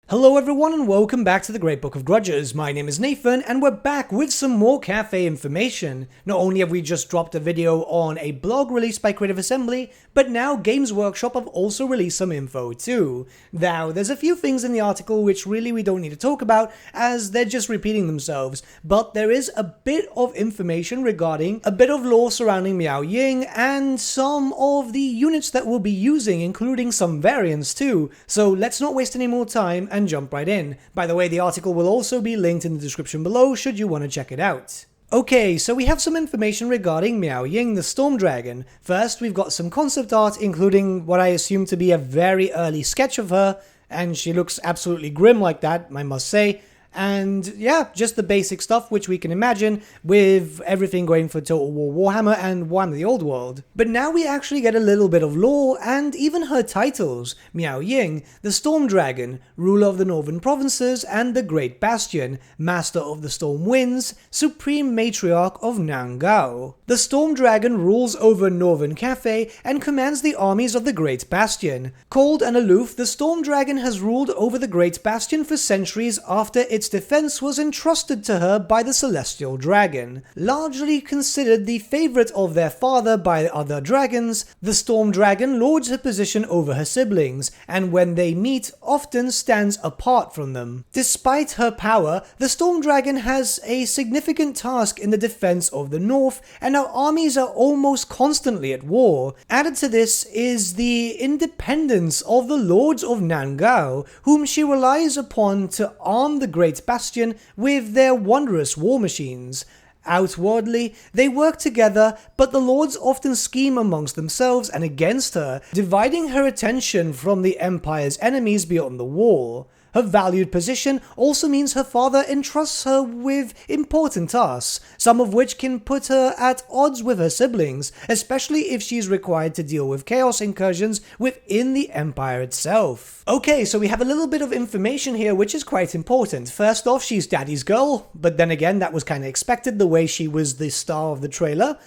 Hello everyone and welcome back to the Great Book of Grudges. My name is Nathan and we're back with some more Cathay information. Not only have we just dropped a video on a blog released by Creative Assembly, but now Games Workshop have also released some info too. Now, there's a few things in the article which really we don't need to talk about as they're just repeating themselves, but there is a bit of information regarding a bit of lore surrounding Miao Ying and some of the units that we'll be using, including some variants too. So let's not waste any more time and jump right in. By the way, the article will also be linked in the description below should you want to check it out. Okay, so we have some information regarding Miao Ying, the Storm Dragon. First, we've got some concept art, including what I assume to be a very early sketch of her, and she looks absolutely grim like that, I must say. And yeah, just the basic stuff which we can imagine with everything going for Total War Warhammer and Warhammer the Old World. But now we actually get a little bit of lore and even her titles. Miao Ying, the Storm Dragon, ruler of the Northern Provinces and the Great Bastion, master of the Storm Winds, supreme matriarch of Nangao. The Storm Dragon rules over northern Cathay and commands the armies of the Great Bastion. Cold and aloof, the Storm Dragon has ruled over the Great Bastion for centuries after its defense was entrusted to her by the Celestial Dragon. Largely considered the favorite of their father by other dragons, the Storm Dragon lords her position over her siblings, and when they meet, often stands apart from them. Despite her power, the Storm Dragon has a significant task in the defense of the North, and her armies are almost constantly at war. Added to this is the independence of the Lords of Nangao, whom she relies upon to arm the Great Bastion with their wondrous war machines. Outwardly, they work together, but the lords often scheme amongst themselves and against her, dividing her attention from the Empire's enemies beyond the wall. Her valued position also means her father entrusts her with important tasks, some of which can put her at odds with her siblings, especially if she's required to deal with chaos incursions within the Empire itself. Okay, so we have a little bit of information here which is quite important. First off, she's daddy's girl, but then again that was kind of expected the way she was the star of the trailer.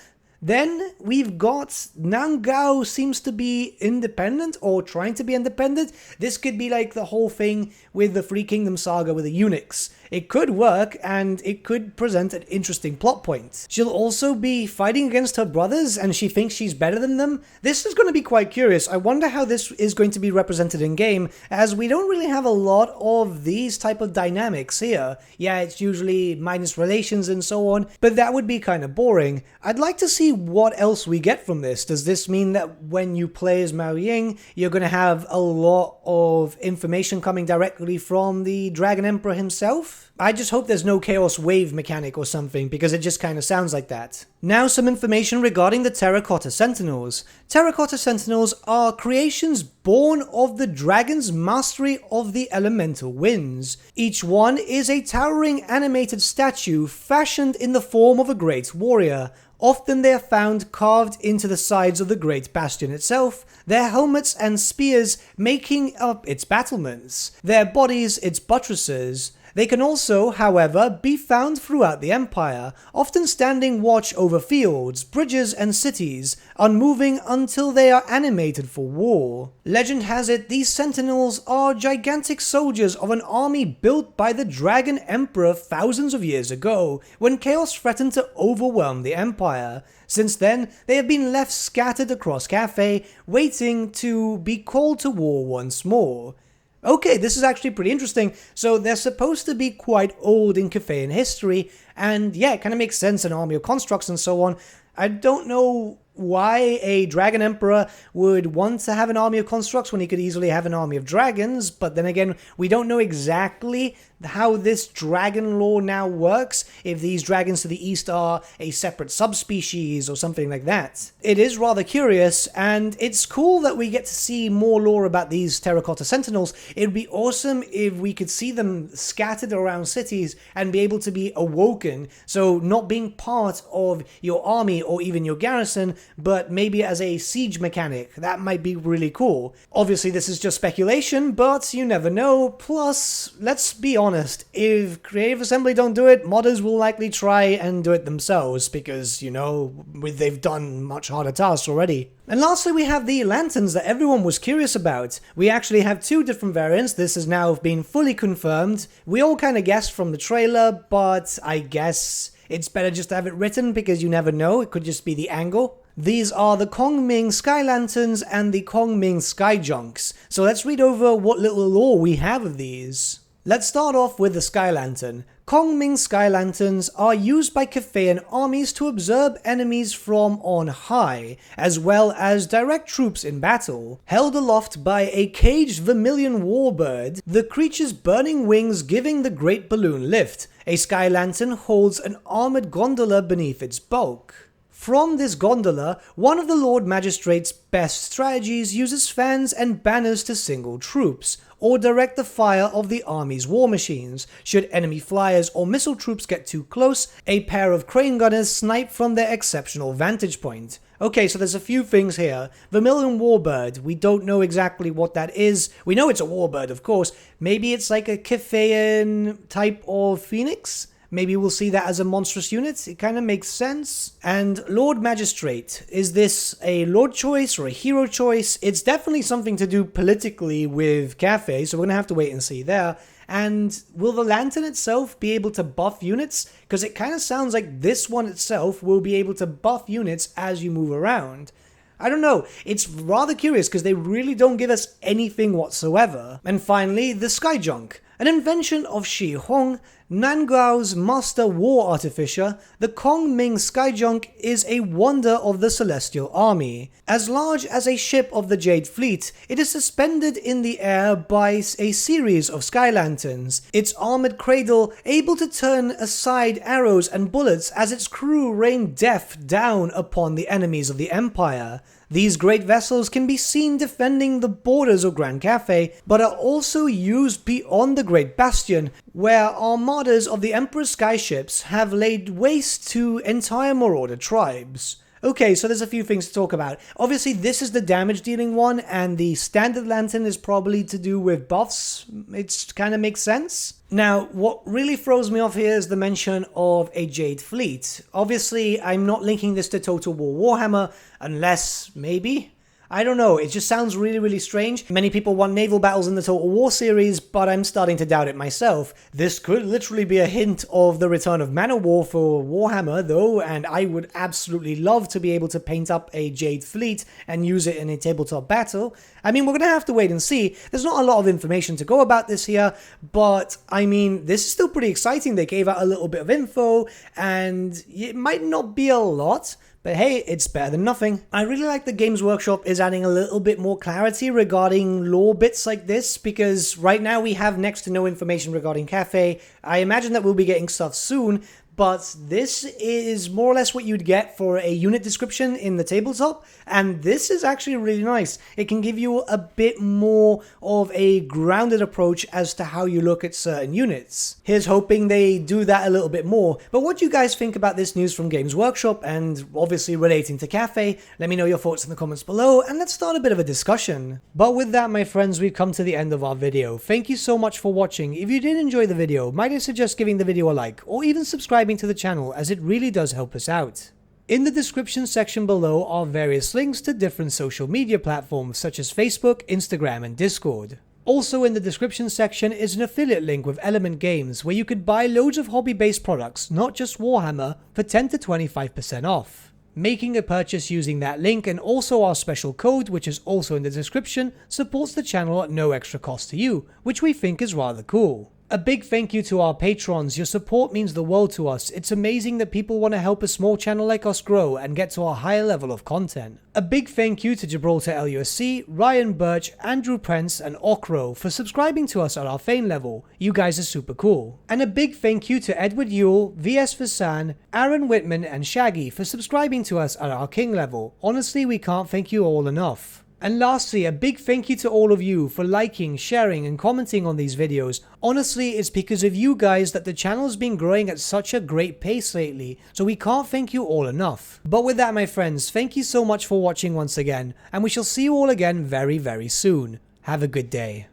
Then we've got Nangao seems to be independent or trying to be independent. This could be like the whole thing with the Three Kingdom saga with the eunuchs. It could work and it could present an interesting plot point. She'll also be fighting against her brothers and she thinks she's better than them. This is going to be quite curious. I wonder how this is going to be represented in game, as we don't really have a lot of these type of dynamics here. Yeah, it's usually minus relations and so on, but that would be kind of boring. I'd like to see what else we get from this. Does this mean that when you play as Miao Ying, you're going to have a lot of information coming directly from the Dragon Emperor himself? I just hope there's no Chaos Wave mechanic or something, because it just kind of sounds like that. Now some information regarding the Terracotta Sentinels. Terracotta Sentinels are creations born of the dragon's mastery of the elemental winds. Each one is a towering animated statue fashioned in the form of a great warrior. Often they are found carved into the sides of the Great Bastion itself, their helmets and spears making up its battlements, their bodies its buttresses. They can also, however, be found throughout the Empire, often standing watch over fields, bridges and cities, unmoving until they are animated for war. Legend has it these Sentinels are gigantic soldiers of an army built by the Dragon Emperor thousands of years ago, when chaos threatened to overwhelm the Empire. Since then, they have been left scattered across Cathay, waiting to be called to war once more. Okay, this is actually pretty interesting. So they're supposed to be quite old in Cathayan history, and yeah, it kind of makes sense, an army of constructs and so on. I don't know why a Dragon Emperor would want to have an army of constructs when he could easily have an army of dragons, but then again, we don't know exactly how this dragon lore now works, if these dragons to the east are a separate subspecies or something like that. It is rather curious, and it's cool that we get to see more lore about these Terracotta Sentinels. It would be awesome if we could see them scattered around cities and be able to be awoken, so not being part of your army or even your garrison, but maybe as a siege mechanic. That might be really cool. Obviously, this is just speculation, but you never know. Plus, let's be honest, if Creative Assembly don't do it, modders will likely try and do it themselves because, you know, they've done much harder tasks already. And lastly, we have the lanterns that everyone was curious about. We actually have two different variants. This has now been fully confirmed. We all kind of guessed from the trailer, but I guess it's better just to have it written because you never know. It could just be the angle. These are the Kongming Sky Lanterns and the Kongming Sky Junks. So let's read over what little lore we have of these. Let's start off with the Sky Lantern. Kongming Sky Lanterns are used by Cathayan armies to observe enemies from on high, as well as direct troops in battle. Held aloft by a caged vermilion warbird, the creature's burning wings giving the great balloon lift. A Sky Lantern holds an armored gondola beneath its bulk. From this gondola, one of the Lord Magistrate's best strategies uses fans and banners to single troops, or direct the fire of the army's war machines. Should enemy flyers or missile troops get too close, a pair of crane gunners snipe from their exceptional vantage point. Okay, so there's a few things here. Vermilion Warbird, we don't know exactly what that is. We know it's a warbird, of course. Maybe it's like a Cathayan type of phoenix? Maybe we'll see that as a monstrous unit. It kind of makes sense. And Lord Magistrate, is this a Lord choice or a hero choice? It's definitely something to do politically with Cathay, so we're going to have to wait and see there. And will the lantern itself be able to buff units? Because it kind of sounds like this one itself will be able to buff units as you move around. I don't know, it's rather curious because they really don't give us anything whatsoever. And finally, the Sky Junk. An invention of Shi Hong, Nangao's master war artificer, the Kongming Sky Junk is a wonder of the Celestial Army. As large as a ship of the Jade Fleet, it is suspended in the air by a series of sky lanterns, its armored cradle able to turn aside arrows and bullets as its crew rain death down upon the enemies of the Empire. These great vessels can be seen defending the borders of Grand Cathay, but are also used beyond the Great Bastion, where armadas of the Emperor's skyships have laid waste to entire Marauder tribes. Okay, so there's a few things to talk about. Obviously, this is the damage-dealing one, and the standard lantern is probably to do with buffs. It kind of makes sense. Now, what really throws me off here is the mention of a Jade Fleet. Obviously, I'm not linking this to Total War Warhammer, unless, maybe? I don't know, it just sounds really strange. Many people want naval battles in the Total War series, but I'm starting to doubt it myself. This could literally be a hint of the return of Man of War for Warhammer though, and I would absolutely love to be able to paint up a Jade Fleet and use it in a tabletop battle. I mean, we're gonna have to wait and see. There's not a lot of information to go about this here, but I mean, this is still pretty exciting. They gave out a little bit of info, and it might not be a lot, but hey, it's better than nothing. I really like that Games Workshop is adding a little bit more clarity regarding lore bits like this, because right now we have next to no information regarding Cathay. I imagine that we'll be getting stuff soon, but this is more or less what you'd get for a unit description in the tabletop, and this is actually really nice. It can give you a bit more of a grounded approach as to how you look at certain units. Here's hoping they do that a little bit more. But what do you guys think about this news from Games Workshop, and obviously relating to Cathay? Let me know your thoughts in the comments below, and let's start a bit of a discussion. But with that, my friends, we've come to the end of our video. Thank you so much for watching. If you did enjoy the video, might I suggest giving the video a like, or even subscribing to the channel, as it really does help us out. In the description section below are various links to different social media platforms such as Facebook, Instagram, and Discord. Also in the description section is an affiliate link with Element Games where you could buy loads of hobby-based products, not just Warhammer, for 10 to 25% off. Making a purchase using that link and also our special code, which is also in the description, supports the channel at no extra cost to you, which we think is rather cool. A big thank you to our patrons. Your support means the world to us. It's amazing that people want to help a small channel like us grow and get to a higher level of content. A big thank you to Gibraltar LUSC, Ryan Bertsche, Andrew Prince, and Okro for subscribing to us at our Fane level. You guys are super cool. And a big thank you to Edward Yule, VS Vasan, Aaron Whitman, and Shaggy for subscribing to us at our King level. Honestly, we can't thank you all enough. And lastly, a big thank you to all of you for liking, sharing and commenting on these videos. Honestly, it's because of you guys that the channel's been growing at such a great pace lately, so we can't thank you all enough. But with that, my friends, thank you so much for watching once again, and we shall see you all again very, very soon. Have a good day.